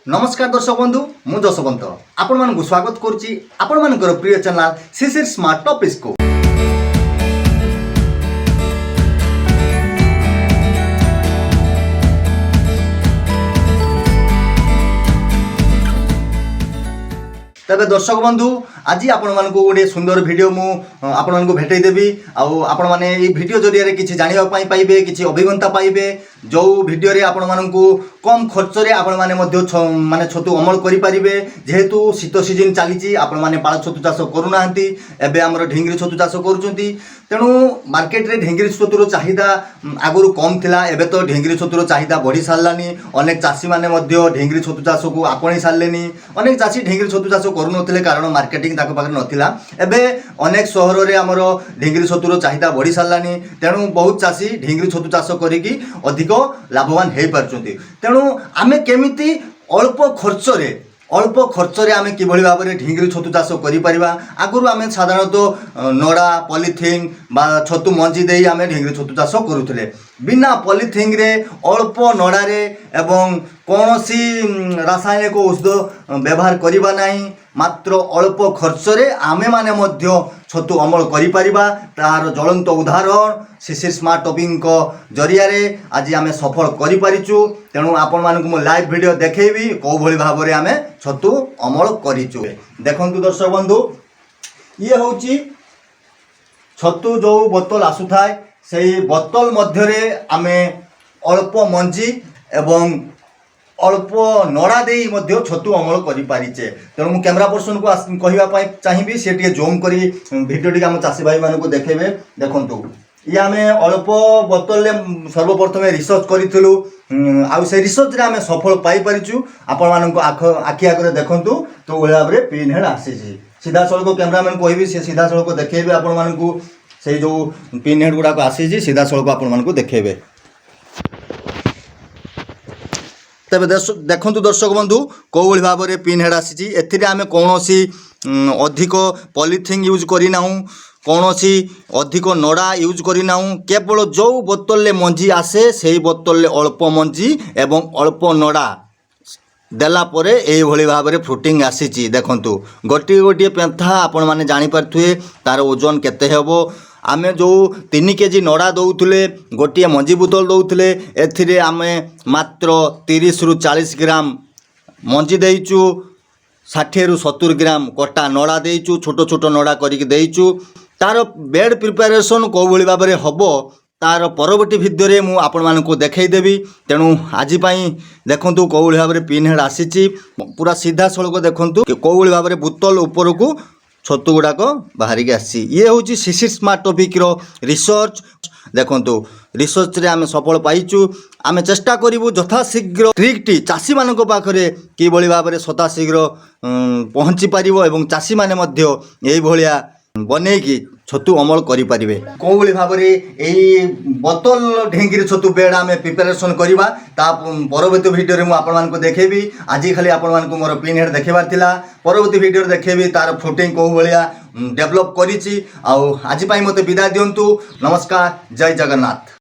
नमस्कार दर्शक बंधु मु जसवंत आपण मानकु स्वागत करुच्ची आपण मानकर प्रिय चैनल शिशिर स्मार्ट टॉपिक्स को। तबे दर्शक बंधु आज आपण मानकु गोटे सुंदर वीडियो मु आपण मानकु भेटै देबी आपण माने ई वीडियो जरिया रे किछि जानिबा पई पाइबे किछि अभिज्ञता पाइबे जो वीडियो रे आपण मानकु कम खर्च रे आपण माने मध्य माने छतु अमल करि परिबे जेहेतु शीत सीजन चलीची आपण माने पाळ छतु चाष करू नाहंती एबे हमर ढेंगरी छतु चाष करूचंती तेणु मार्केट रे ढेंगरी छतुर चाहिदा आगुरु कम थिला एबे तो ढेंगरी छतुर चाहिदा बढ़ी सारलानी अनेक चाषी माने मध्य ढेंगरी छतु चाष को आपणी सारलेनी अनेक चाषी ढेंगरी छतु चाष करू नथिले कारण मार्केटिंग ताको पाखरे नथिला एबे अनेक शहर रे हमर ढेंगरी छतुर चाहिदा बढ़ी सारलानी तेणु बहुत चाषी ढेंगरी छतु चाष करिकी अधिक लाभवान हे पारचंती तेणु आमे केमिति अल्प खर्च रे आमे किभଳି भाबरे ढेंगरी छतु चाष करि परिबा आगुरु आमे साधारणतः नड़ा पॉलिथिन बा छतु मंजी देई आमे ढेंगरी छतु चाष करूथिले बिना पॉलिथिन रे अल्प नड़ा रे एवं कोनोसी रासायनिक औषध व्यवहार करिबा नाही मात्र अल्प खर्च रे आमे माने मध्य छतु अमल करि परिबा तार ज्वलंत उदाहरण शिशिर स्मार्ट टॉपिक जरिया रे आज आमे सफल करि परिचु तेणु आपण मानकु मो लाइव वीडियो देखैबी को भଳି भाबरे आमे छतु अमल करिचु। देखंतु दर्शक बंधु ये होची छतु जो बोतल आसु थाए सेही बोतल मध्य रे आमे अल्प मंजी एवं अल्प नड़ा दे छतु अमल करि पारिचे तेणु मु कैमरा पर्सन को कहवाई चाहिए सी टे जूम करी वीडियो टी आम चाषी भाई मानक देखेबे। देखंतु ये आम अल्प बोतल सर्वप्रथम रिसर्च करूँ आउ से रिसर्च रे आम सफल पाई परिचु आपण मानक आखि आगे देखंतु तो भाव में पिन हेड आसी सीधा सड़क कैमरामैन कहबी से सीधा सड़क देखेबे आपण मानक से जो पिन हेड गुड़ाक आसी सीधा सड़क आपण मानक देखेबे। तबे देखंतु दर्शक बंधु कौ भଳି भाव में पिन हेड आसी एथिरे आमे कोनोसी अधिक पॉलिथिन यूज करिना कोनोसी अधिक नड़ा यूज करिना केवल जो बोतल ले मंजी आसे सेही बोतल ले अल्प मंजी एवं अल्प नड़ा देला परे एही भଳି भाव में फ्रुटिंग आसी। देखंतु गोटे गोटे पेंथा आपण माने जानि परथुए तार ओजन केते हेबो आमे जो 3 केजी नड़ा दौले गोटे मंजी बोतल दौले एथिरे आमे मात्र 30 रु 40 ग्राम मंजी देइचु 60 रु 70 ग्राम कटा नड़ा देइचु छोट छोट नड़ा करिक देइचु तार बेड प्रिपरेशन को भଳି भाव में हबो तार परवर्ती वीडियो रे मु आपण मानकु देखै देबी तेणु आज पई देखंतु को भଳି भाव में पिन हेड आसी पूरा सीधा सड़क देखंतु को भଳି भाव में बोतल ऊपर को छतु गुड़ाक बाहर के आसी ये हूँ शिशिर स्मार्ट टॉपिक रो रिसर्च। देखंतु रिसर्च रे आमे सफल पाइचु आमे चेष्टा करिवु यथाशीघ्र ट्रिकटी चाषी मानक पाखरे कि भଳି भाव में सदाशीघ्र पहुँची पारिबो एवं चाषी माने मध्य एही भलिया बनेकी छतु अमल करि परिबे को भଳି भाव में एही बोतल ढेंगरी छतु बेड आमे प्रिपरेशन करिबा ता परवर्ती वीडियो रे मु आपण मानकु देखेबी आज खाली आपण मानकु मोर पिन हेड देखेबार थिला परवर्ती वीडियो रे देखेबी तार फ्रुटिंग को भलिया डेवलप करिछि। आज पई मते विदाय दियंतु नमस्कार जय जगन्नाथ।